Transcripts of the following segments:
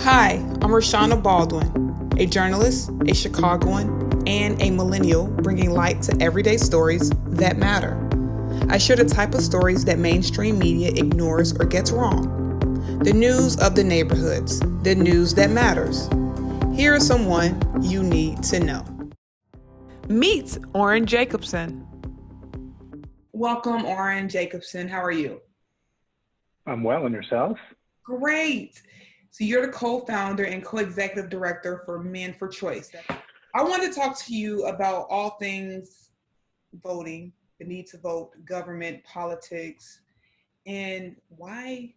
Hi, I'm Rashana Baldwin, a journalist, a Chicagoan, and a millennial bringing light to everyday stories that matter. I share the type of stories that mainstream media ignores or gets wrong. The news of the neighborhoods, the news that matters. Here is someone you need to know. Meet Oren Jacobson. Welcome, Oren Jacobson. How are you? I'm well, and yourself? Great. So you're the co-founder and co-executive director for Men4Choice. I want to talk to you about all things voting, the need to vote, government, politics, and why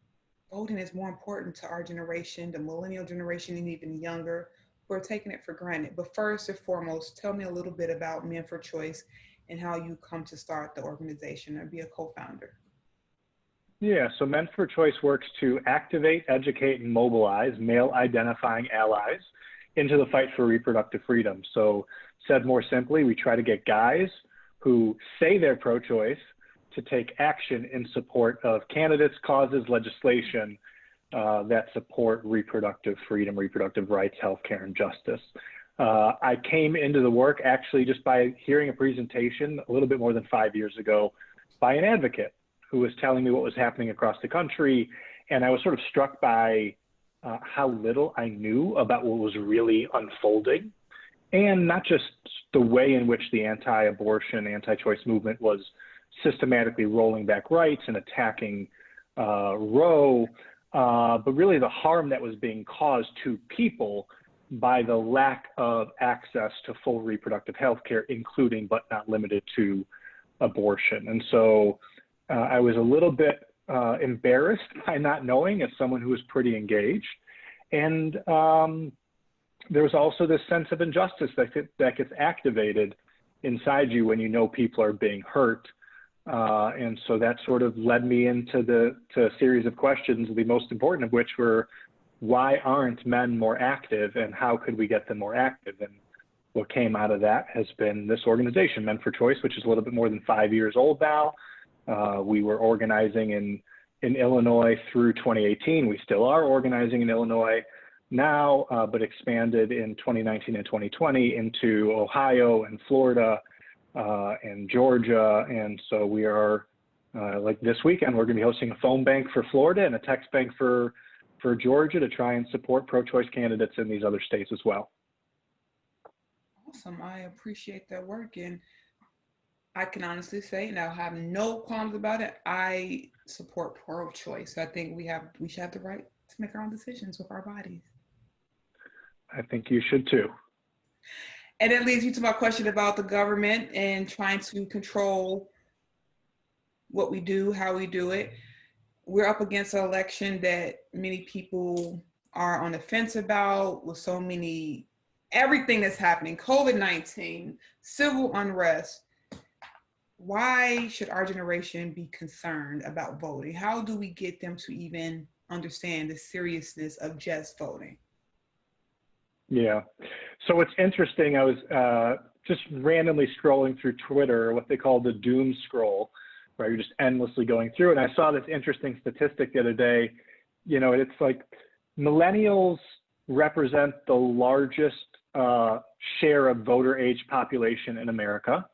voting is more important to our generation, the millennial generation, and even younger, who are taking it for granted. But first and foremost, tell me a little bit about Men4Choice and how you come to start the organization or be a co-founder. Yeah, so Men4Choice works to activate, educate, and mobilize male-identifying allies into the fight for reproductive freedom. So said more simply, we try to get guys who say they're pro-choice to take action in support of candidates, causes, legislation that support reproductive freedom, reproductive rights, healthcare, and justice. I came into the work actually just by hearing a presentation a little bit more than 5 years ago by an advocate who was telling me what was happening across the country. And I was sort of struck by how little I knew about what was really unfolding, and not just the way in which the anti-abortion, anti-choice movement was systematically rolling back rights and attacking Roe, but really the harm that was being caused to people by the lack of access to full reproductive health care, including but not limited to abortion. And so I was a little bit embarrassed by not knowing, as someone who was pretty engaged. And there was also this sense of injustice that gets activated inside you when you know people are being hurt. And so that sort of led me into a series of questions, the most important of which were, why aren't men more active, and how could we get them more active? And what came out of that has been this organization, Men4Choice, which is a little bit more than 5 years old now. We were organizing in Illinois through 2018. We still are organizing in Illinois now, but expanded in 2019 and 2020 into Ohio and Florida and Georgia. And so we are, like this weekend, we're going to be hosting a phone bank for Florida and a text bank for Georgia to try and support pro-choice candidates in these other states as well. Awesome. I appreciate that work. And I can honestly say, and I'll have no qualms about it, I support pro-choice. I think we should have the right to make our own decisions with our bodies. I think you should too. And it leads me to my question about the government and trying to control what we do, how we do it. We're up against an election that many people are on the fence about, with so many, everything that's happening, COVID-19, civil unrest. Why should our generation be concerned about voting? How do we get them to even understand the seriousness of just voting? Yeah. So it's interesting. I was just randomly scrolling through Twitter, what they call the doom scroll, where you're just endlessly going through. And I saw this interesting statistic the other day. You know, it's like millennials represent the largest share of voter age population in America.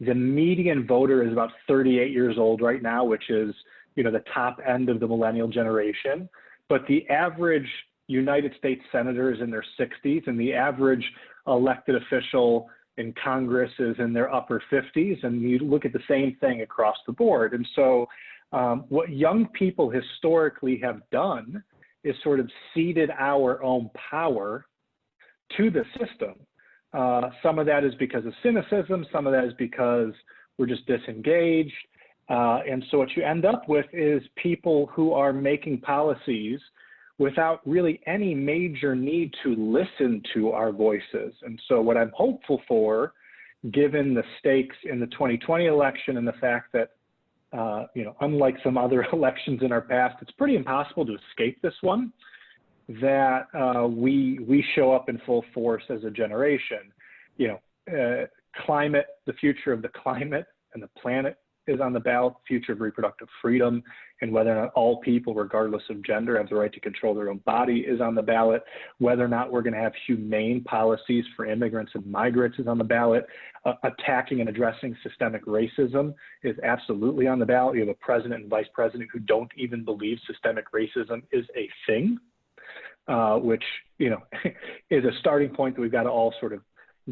The median voter is about 38 years old right now, which is, you know, the top end of the millennial generation. But the average United States senator is in their 60s, and the average elected official in Congress is in their upper 50s. And you look at the same thing across the board. And so what young people historically have done is sort of ceded our own power to the system. Some of that is because of cynicism. Some of that is because we're just disengaged. And so what you end up with is people who are making policies without really any major need to listen to our voices. And so what I'm hopeful for, given the stakes in the 2020 election and the fact that, you know, unlike some other elections in our past, it's pretty impossible to escape this one, that we show up in full force as a generation. You know, climate, the future of the climate and the planet is on the ballot, the future of reproductive freedom, and whether or not all people, regardless of gender, have the right to control their own body is on the ballot. Whether or not we're going to have humane policies for immigrants and migrants is on the ballot. Attacking and addressing systemic racism is absolutely on the ballot. You have a president and vice president who don't even believe systemic racism is a thing, which, you know, is a starting point that we've got to all sort of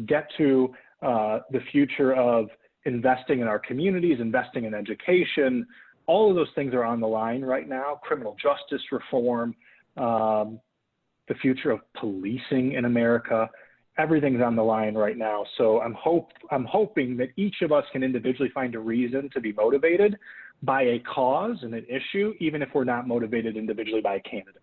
get to. The future of investing in our communities, investing in education, all of those things are on the line right now. Criminal justice reform, the future of policing in America, everything's on the line right now. So I'm hoping that each of us can individually find a reason to be motivated by a cause and an issue, even if we're not motivated individually by a candidate.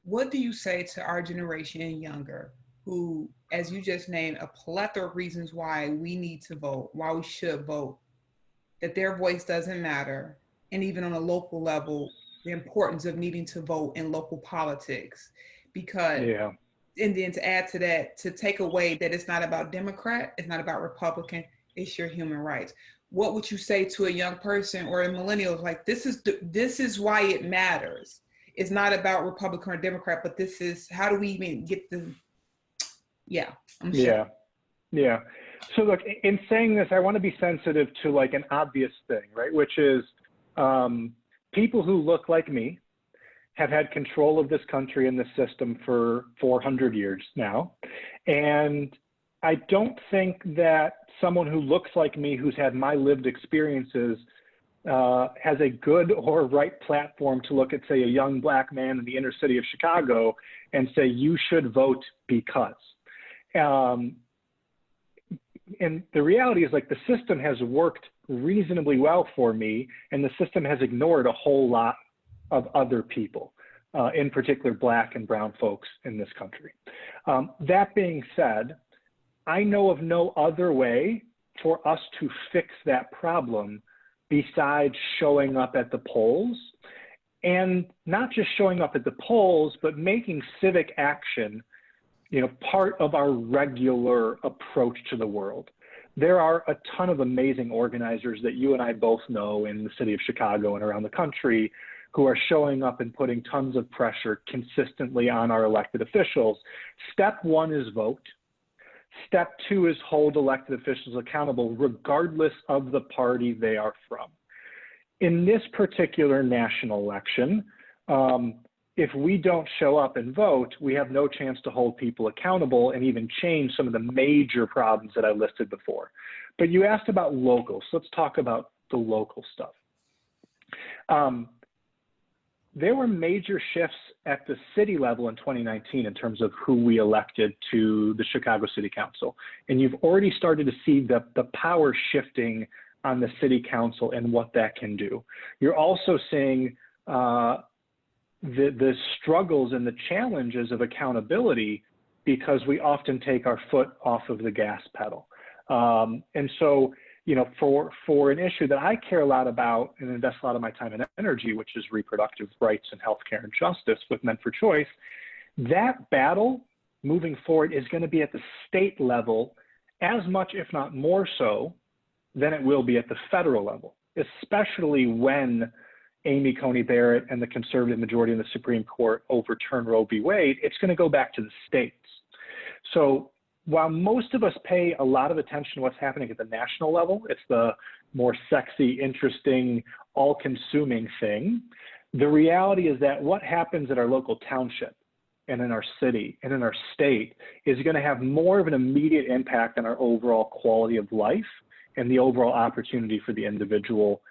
What do you say to our generation and younger who, as you just named, a plethora of reasons why we need to vote, why we should vote, that their voice doesn't matter, and even on a local level, the importance of needing to vote in local politics? Because, and then to add to that, to take away that it's not about Democrat, it's not about Republican, it's your human rights. What would you say to a young person or a millennial? Like, this is why it matters. It's not about Republican or Democrat, but this is, how do we even get the, Yeah. So look, in saying this, I want to be sensitive to like an obvious thing, right? Which is people who look like me have had control of this country and this system for 400 years now. And I don't think that someone who looks like me, who's had my lived experiences, has a good or right platform to look at, say, a young Black man in the inner city of Chicago and say, you should vote because. And the reality is, like, the system has worked reasonably well for me, and the system has ignored a whole lot of other people, in particular Black and brown folks in this country. That being said, I know of no other way for us to fix that problem besides showing up at the polls, and not just showing up at the polls, but making civic action, you know, part of our regular approach to the world. There are a ton of amazing organizers that you and I both know in the city of Chicago and around the country who are showing up and putting tons of pressure consistently on our elected officials. Step one is vote. Step two is hold elected officials accountable, regardless of the party they are from. In this particular national election, if we don't show up and vote, we have no chance to hold people accountable and even change some of the major problems that I listed before. But you asked about local, so let's talk about the local stuff. There were major shifts at the city level in 2019 in terms of who we elected to the Chicago City Council. And you've already started to see the power shifting on the city council and what that can do. You're also seeing the struggles and the challenges of accountability because we often take our foot off of the gas pedal. And so, you know, for an issue that I care a lot about and invest a lot of my time and energy, which is reproductive rights and healthcare and justice with Men4Choice, that battle moving forward is going to be at the state level as much, if not more so, than it will be at the federal level, especially when Amy Coney Barrett and the conservative majority in the Supreme Court overturn Roe v. Wade. It's going to go back to the states. So while most of us pay a lot of attention to what's happening at the national level, it's the more sexy, interesting, all-consuming thing, the reality is that what happens at our local township and in our city and in our state is going to have more of an immediate impact on our overall quality of life and the overall opportunity for the individual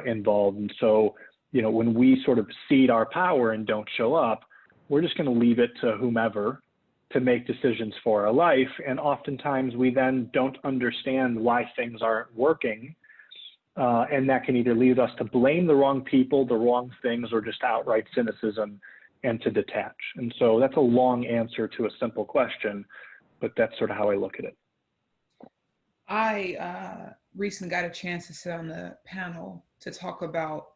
involved. And so, you know, when we sort of cede our power and don't show up, we're just going to leave it to whomever to make decisions for our life. And oftentimes we then don't understand why things aren't working. And that can either lead us to blame the wrong people, the wrong things, or just outright cynicism and to detach. And so that's a long answer to a simple question, but that's sort of how I look at it. I recently got a chance to sit on the panel to talk about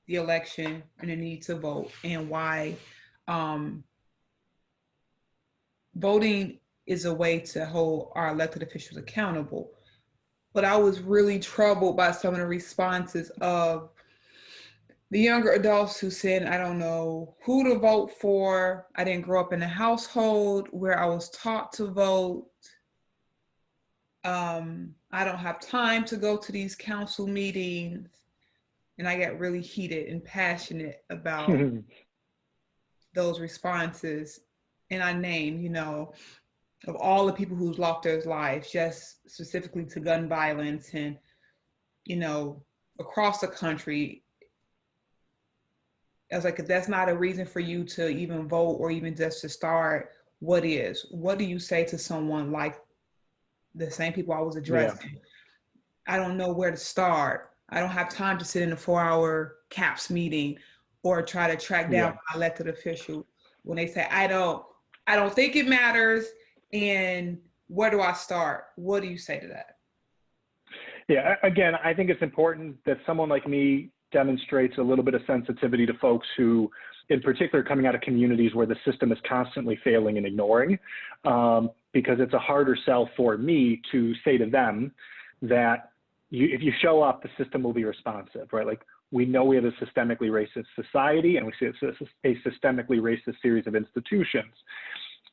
the election and the need to vote and why voting is a way to hold our elected officials accountable. but I was really troubled by some of the responses of the younger adults who said, I don't know who to vote for. I didn't grow up in a household where I was taught to vote. I don't have time to go to these council meetings. And I got really heated and passionate about those responses. And I named, of all the people who's lost their lives, just specifically to gun violence and, across the country. I was like, if that's not a reason for you to even vote or even just to start, what is? What do you say to someone like the same people I was addressing? Yeah. I don't know where to start. I don't have time to sit in a 4-hour CAPS meeting or try to track down my elected official when they say, I don't think it matters. And where do I start? What do you say to that? Yeah, again, I think it's important that someone like me demonstrates a little bit of sensitivity to folks who, in particular, coming out of communities where the system is constantly failing and ignoring, because it's a harder sell for me to say to them that if you show up, the system will be responsive, right? Like, we know we have a systemically racist society, and we see a systemically racist series of institutions.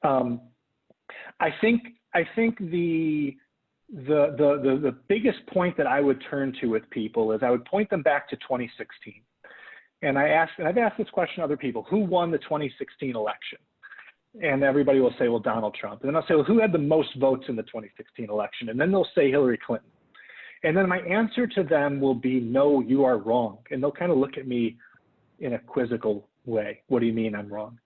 I think the biggest point that I would turn to with people is I would point them back to 2016. And I've asked this question to other people, who won the 2016 election? And everybody will say, well, Donald Trump. And then I'll say, well, who had the most votes in the 2016 election? And then they'll say Hillary Clinton. And then my answer to them will be, no, you are wrong. And they'll kind of look at me in a quizzical way. What do you mean I'm wrong?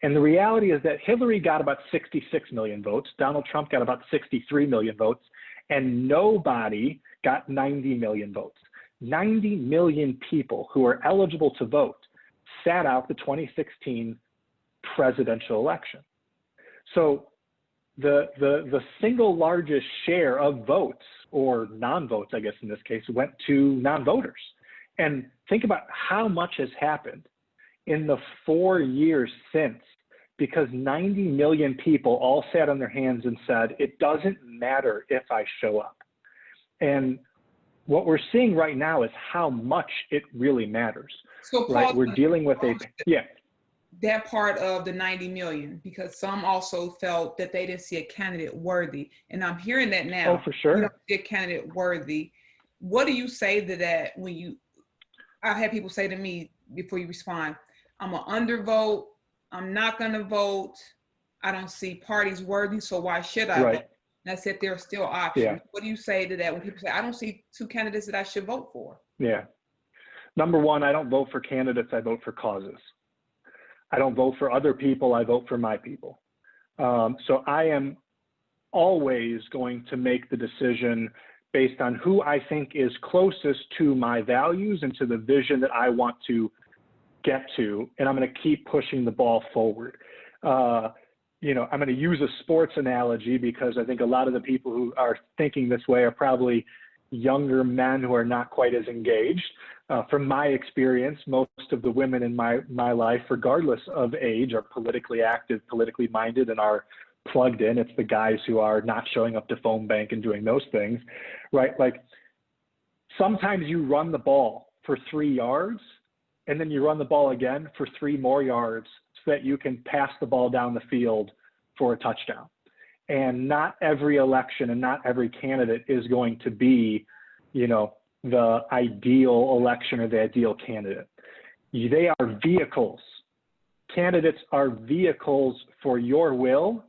And the reality is that Hillary got about 66 million votes. Donald Trump got about 63 million votes. And nobody got 90 million votes. 90 million people who are eligible to vote sat out the 2016 presidential election. So the single largest share of votes, or non-votes, I guess in this case, went to non-voters. And think about how much has happened in the 4 years since, because 90 million people all sat on their hands and said, it doesn't matter if I show up. And what we're seeing right now is how much it really matters. So Paul, right? We're dealing with that part of the 90 million, because some also felt that they didn't see a candidate worthy. And I'm hearing that now. Oh, for sure. You don't see a candidate worthy. What do you say to that when I've had people say to me before you respond, I'm an undervote, I'm not gonna vote, I don't see parties worthy, so why should I vote? And I said there are still options. Yeah. What do you say to that when people say, I don't see two candidates that I should vote for? Yeah. Number one, I don't vote for candidates, I vote for causes. I don't vote for other people, I vote for my people. So I am always going to make the decision based on who I think is closest to my values and to the vision that I want to get to, and I'm going to keep pushing the ball forward. I'm going to use a sports analogy because I think a lot of the people who are thinking this way are probably younger men who are not quite as engaged. From my experience, most of the women in my life, regardless of age, are politically active, politically minded, and are plugged in. It's the guys who are not showing up to phone bank and doing those things, right? Like, sometimes you run the ball for 3 yards, and then you run the ball again for 3 more yards so that you can pass the ball down the field for a touchdown. And not every election and not every candidate is going to be, the ideal election or the ideal candidate. They are vehicles. Candidates are vehicles for your will.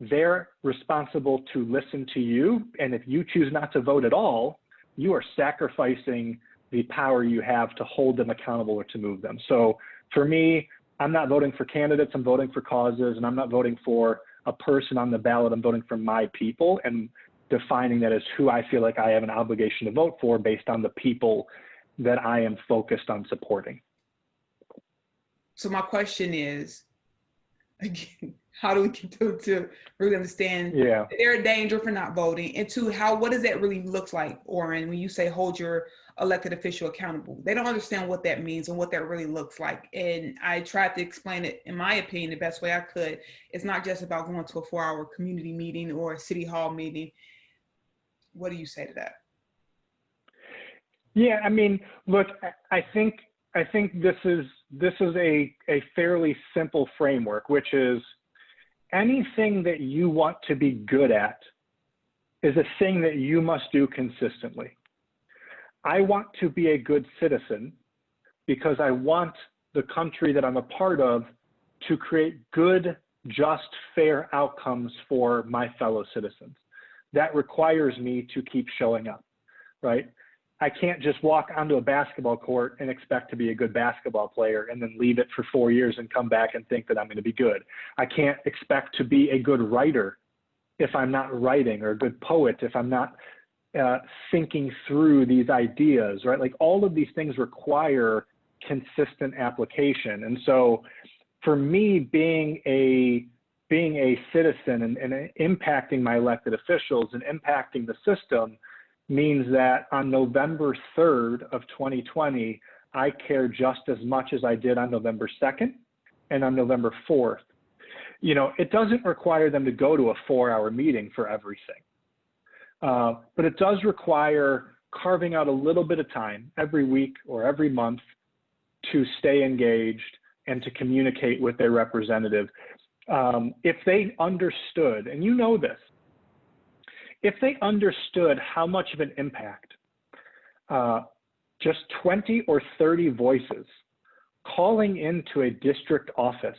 They're responsible to listen to you. And if you choose not to vote at all, you are sacrificing the power you have to hold them accountable or to move them. So for me, I'm not voting for candidates, I'm voting for causes, and I'm not voting for a person on the ballot, I'm voting for my people and defining that as who I feel like I have an obligation to vote for based on the people that I am focused on supporting. So my question is, again, how do we get to really understand that they're a danger for not voting? And two, what does that really look like, Oren, when you say hold your elected official accountable? They don't understand what that means and what that really looks like. And I tried to explain it, in my opinion, the best way I could. It's not just about going to a 4-hour community meeting or a city hall meeting. What do you say to that? Yeah, I mean, look, I think this is a fairly simple framework, which is anything that you want to be good at is a thing that you must do consistently. I want to be a good citizen because I want the country that I'm a part of to create good, just, fair outcomes for my fellow citizens. That requires me to keep showing up, right? I can't just walk onto a basketball court and expect to be a good basketball player and then leave it for 4 years and come back and think that I'm going to be good. I can't expect to be a good writer if I'm not writing, or a good poet if I'm not thinking through these ideas, right? Like, all of these things require consistent application. And so for me, being a citizen and impacting my elected officials and impacting the system means that on November 3rd of 2020, I care just as much as I did on November 2nd and on November 4th. You know, it doesn't require them to go to a 4-hour meeting for everything. But it does require carving out a little bit of time every week or every month to stay engaged and to communicate with their representative. If they understood, and you know this, if they understood how much of an impact just 20 or 30 voices calling into a district office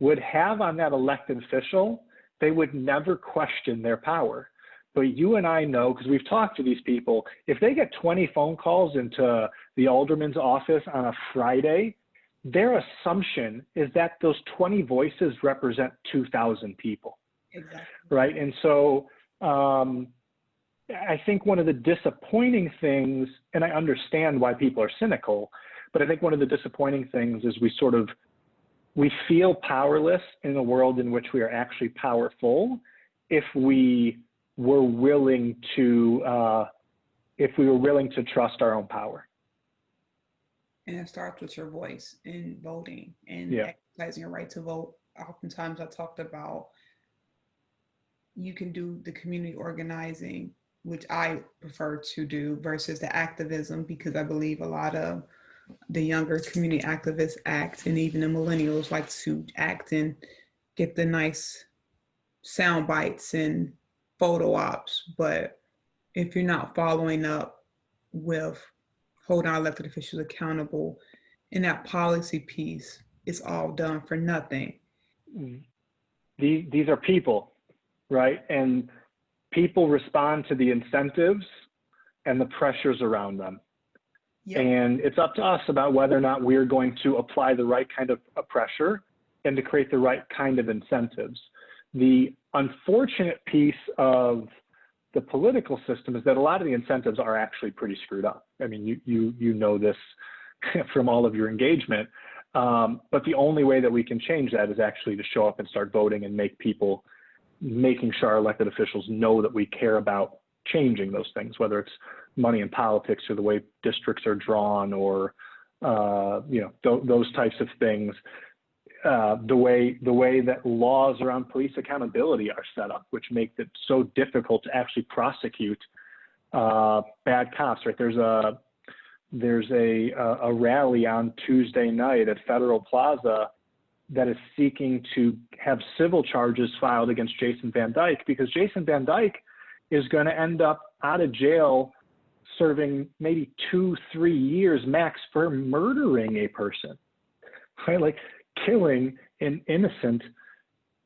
would have on that elected official, they would never question their power. But you and I know, because we've talked to these people, if they get 20 phone calls into the alderman's office on a Friday, their assumption is that those 20 voices represent 2,000 people. Exactly. Right? And so I think one of the disappointing things, and I understand why people are cynical, but I think one of the disappointing things is we feel powerless in a world in which we are actually powerful if we were willing to trust our own power. And it starts with your voice in voting and exercising your right to vote. Oftentimes I talked about you can do the community organizing, which I prefer to do, versus the activism, because I believe a lot of the younger community activists act, and even the millennials like to act and get the nice sound bites and photo ops. But if you're not following up with holding our elected officials accountable in that policy piece, it's all done for nothing. These are people, right? And people respond to the incentives and the pressures around them. Yep. And it's up to us about whether or not we're going to apply the right kind of pressure and to create the right kind of incentives. The unfortunate piece of the political system is that a lot of the incentives are actually pretty screwed up. I mean, you know this from all of your engagement, but the only way that we can change that is actually to show up and start voting and making sure our elected officials know that we care about changing those things, whether it's money in politics or the way districts are drawn or those types of things. The way that laws around police accountability are set up, which make it so difficult to actually prosecute bad cops. Right? There's a rally on Tuesday night at Federal Plaza that is seeking to have civil charges filed against Jason Van Dyke, because Jason Van Dyke is going to end up out of jail serving maybe 2-3 years max for murdering a person, right? Like killing an innocent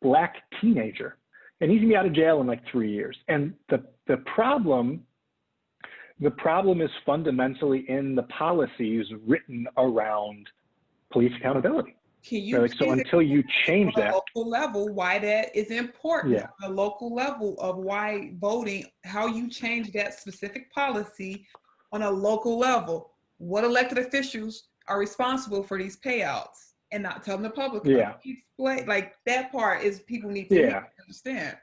Black teenager. And he's gonna be out of jail in like 3 years. And the problem is fundamentally in the policies written around police accountability. Can you like, so until you change that local level, why that is important? Yeah. On a local level of why voting, how you change that specific policy on a local level, what elected officials are responsible for these payouts, and not telling the public. Yeah. Like that part is people need to understand.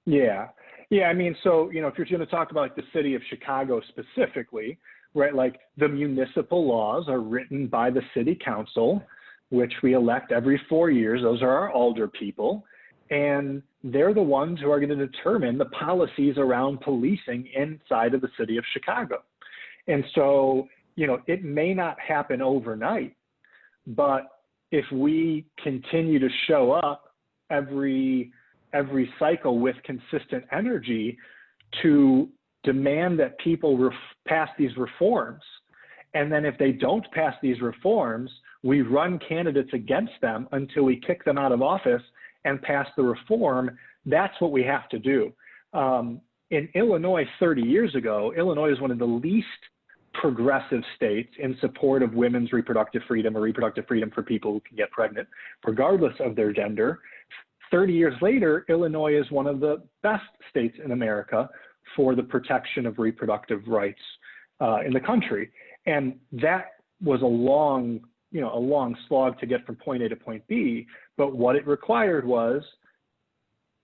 Yeah. I mean, so, if you're going to talk about like the city of Chicago specifically, right, like the municipal laws are written by the city council, which we elect every 4 years. Those are our alder people. and they're the ones who are going to determine the policies around policing inside of the city of Chicago. And so, you know, it may not happen overnight, but if we continue to show up every cycle with consistent energy to demand that people pass these reforms, and then if they don't pass these reforms, we run candidates against them until we kick them out of office and pass the reform, that's what we have to do. In Illinois 30 years ago, Illinois is one of the least progressive states in support of women's reproductive freedom or reproductive freedom for people who can get pregnant, regardless of their gender. 30 years later, Illinois is one of the best states in America for the protection of reproductive rights in the country. And that was a long slog to get from point A to point B. But what it required was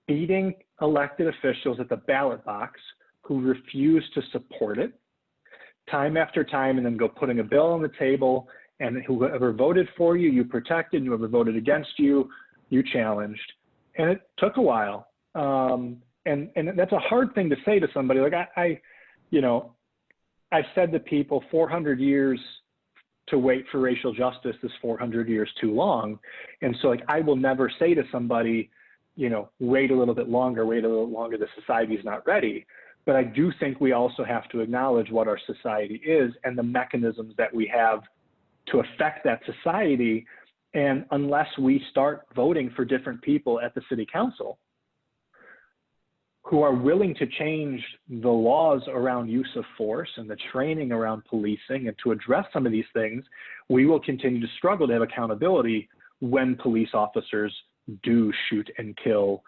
beating elected officials at the ballot box who refused to support it time after time, and then go putting a bill on the table, and whoever voted for you, you protected, and whoever voted against you, you challenged. And it took a while. And that's a hard thing to say to somebody. Like I've said to people, 400 years to wait for racial justice is 400 years too long. And so, like, I will never say to somebody, you know, wait a little bit longer, the society's not ready. But I do think we also have to acknowledge what our society is and the mechanisms that we have to affect that society. And unless we start voting for different people at the city council who are willing to change the laws around use of force and the training around policing and to address some of these things, we will continue to struggle to have accountability when police officers do shoot and kill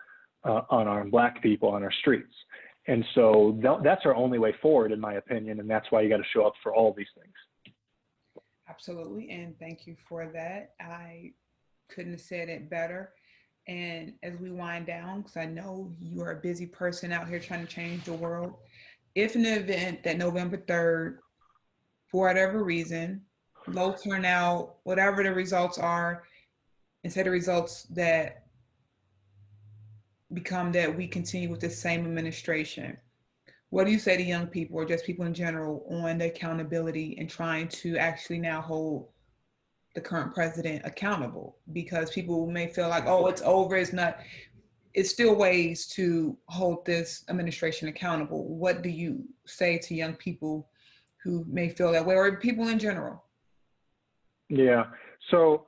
unarmed Black people on our streets. And so that's our only way forward, in my opinion, and that's why you got to show up for all of these things. Absolutely, and thank you for that. I couldn't have said it better. And as we wind down, because I know you are a busy person out here trying to change the world, if in the event that November 3rd, for whatever reason, low turnout, whatever the results are, instead of results that become that we continue with the same administration, what do you say to young people or just people in general on the accountability and trying to actually now hold the current president accountable? Because people may feel like, oh, it's over, it's not. It's still ways to hold this administration accountable. What do you say to young people who may feel that way, or people in general? Yeah, so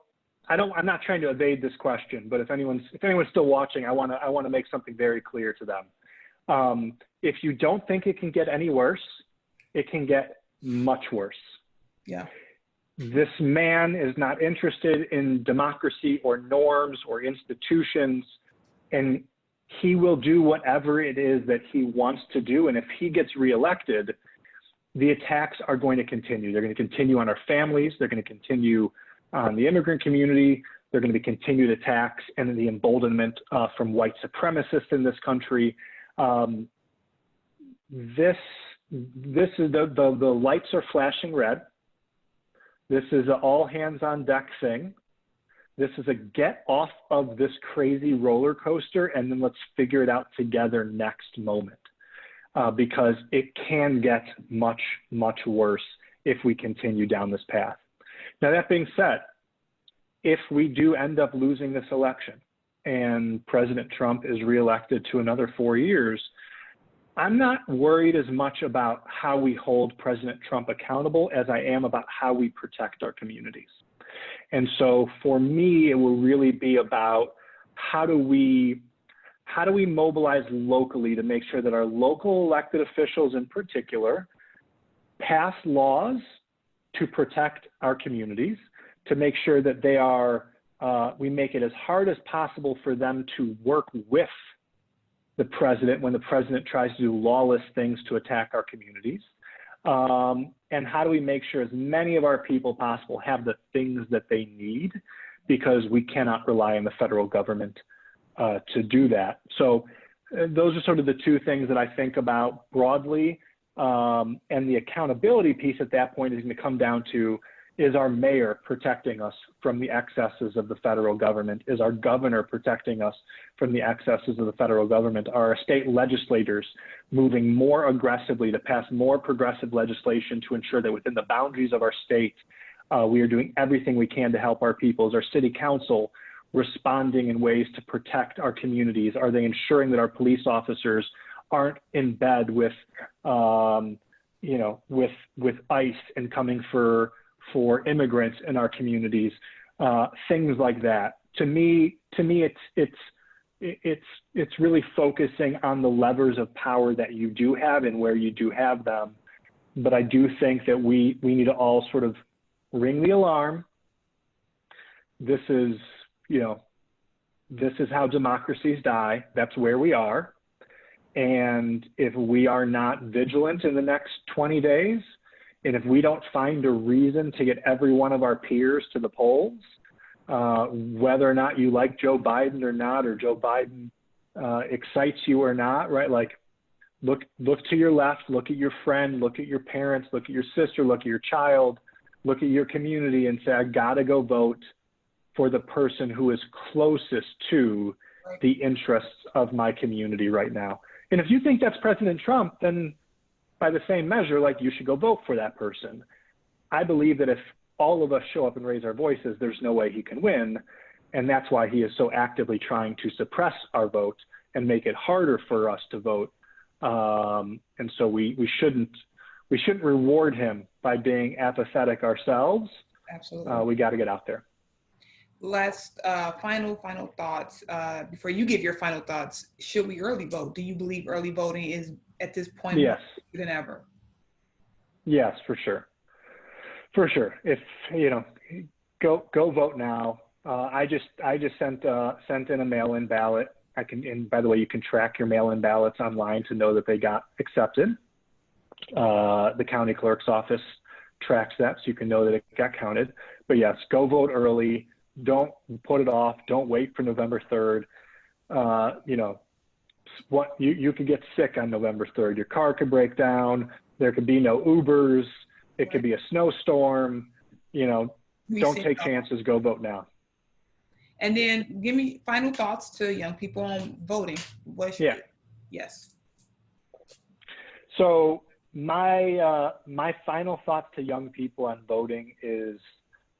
I'm not trying to evade this question, but if anyone's still watching, I want to make something very clear to them. If you don't think it can get any worse, it can get much worse. Yeah. This man is not interested in democracy or norms or institutions, and he will do whatever it is that he wants to do. And if he gets reelected, the attacks are going to continue. They're going to continue on our families. They're going to continue on the immigrant community. They're going to be continued attacks and the emboldenment from white supremacists in this country. This is the lights are flashing red. This is an all hands on deck thing. This is a get off of this crazy roller coaster and then let's figure it out together next moment, because it can get much, much worse if we continue down this path. Now, that being said, if we do end up losing this election and President Trump is reelected to another 4 years, I'm not worried as much about how we hold President Trump accountable as I am about how we protect our communities. And so for me, it will really be about how do we mobilize locally to make sure that our local elected officials in particular pass laws to protect our communities, to make sure that they are, we make it as hard as possible for them to work with the president when the president tries to do lawless things to attack our communities. And how do we make sure as many of our people possible have the things that they need, because we cannot rely on the federal government to do that. So those are sort of the two things that I think about broadly. And the accountability piece at that point is going to come down to, Is our mayor protecting us from the excesses of the federal government? Is our governor protecting us from the excesses of the federal government? Are our state legislators moving more aggressively to pass more progressive legislation to ensure that within the boundaries of our state, we are doing everything we can to help our people? Is our city council responding in ways to protect our communities? Are they ensuring that our police officers aren't in bed with, with ICE and coming for immigrants in our communities? Things like that. To me, it's really focusing on the levers of power that you do have and where you do have them. But I do think that we need to all sort of ring the alarm. This is how democracies die. That's where we are. And if we are not vigilant in the next 20 days, and if we don't find a reason to get every one of our peers to the polls, whether or not you like Joe Biden or not, or Joe Biden excites you or not, right? Like, look to your left, look at your friend, look at your parents, look at your sister, look at your child, look at your community and say, I gotta go vote for the person who is closest to the interests of my community right now. And if you think that's President Trump, then by the same measure, like, you should go vote for that person. I believe that if all of us show up and raise our voices, there's no way he can win. And that's why he is so actively trying to suppress our vote and make it harder for us to vote. And so we shouldn't reward him by being apathetic ourselves. Absolutely. We got to get out there. Last final thoughts before you give your final thoughts. Should we early vote? Do you believe early voting is at this point yes. more than ever? Yes, for sure. For sure. If go vote now. I just sent in a mail-in ballot. And by the way, you can track your mail-in ballots online to know that they got accepted. The county clerk's office tracks that, so you can know that it got counted. But yes, go vote early. Don't put it off. Don't wait for November 3rd. You could get sick on November 3rd. Your car could break down. There could be no Ubers. It could be a snowstorm. Don't take chances. Go vote now. And then give me final thoughts to young people on voting. Yes. So my final thoughts to young people on voting is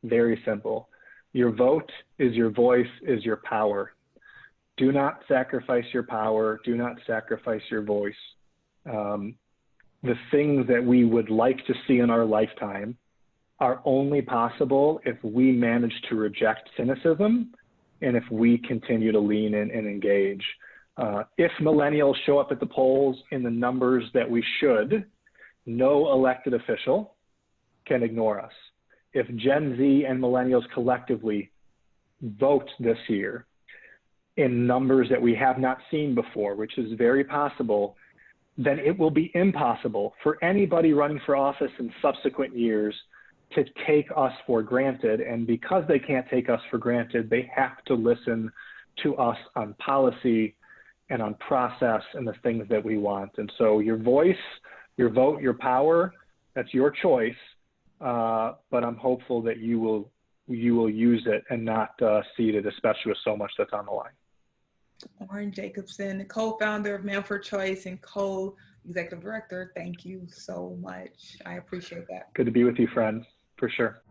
very simple. Your vote is your voice, is your power. Do not sacrifice your power. Do not sacrifice your voice. The things that we would like to see in our lifetime are only possible if we manage to reject cynicism and if we continue to lean in and engage. If millennials show up at the polls in the numbers that we should, no elected official can ignore us. If Gen Z and millennials collectively vote this year in numbers that we have not seen before, which is very possible, then it will be impossible for anybody running for office in subsequent years to take us for granted. And because they can't take us for granted, they have to listen to us on policy and on process and the things that we want. And so your voice, your vote, your power, that's your choice. But I'm hopeful that you will use it and not cede it, especially with so much that's on the line. Oren Jacobson, the co-founder of Men4Choice and co-executive director, thank you so much. I appreciate that. Good to be with you, friend, for sure.